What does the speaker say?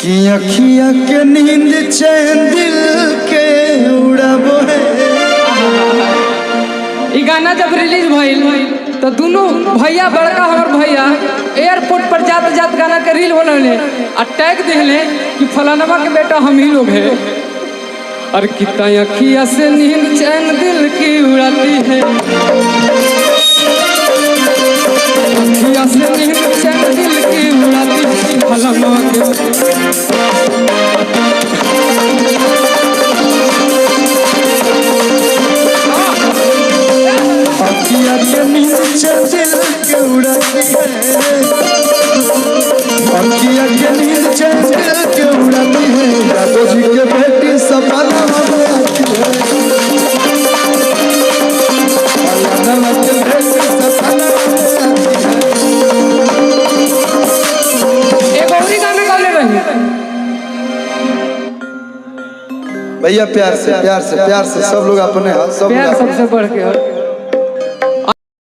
कि अखिया के नींद चैन दिल के उड़ाबो है। ई गाना जब रिलीज भइल तो दोनों भैया बड़का हमार भैया एयरपोर्ट पर जाते जाते गाना के रील बनौले और टैग दिले कि फलानवा के बेटा हम ही लोग हैं। और कितना अखिया से नींद चैन दिल की उड़ाती है, अखिया से नींद चैन दिल की उड़ाती है फलानवा के। अखिया के नींद चैन दिल के उड़ाती है, अखिया के नींद चैन दिल के उड़ाती है। यादव जी के बेटी सपना में आती है, फलाना के बेटी सपना में आती है। एक और ही गाना गा ले रही भैया प्यार से सब लोग अपने हाथ सब प्यार सबसे बढ़ के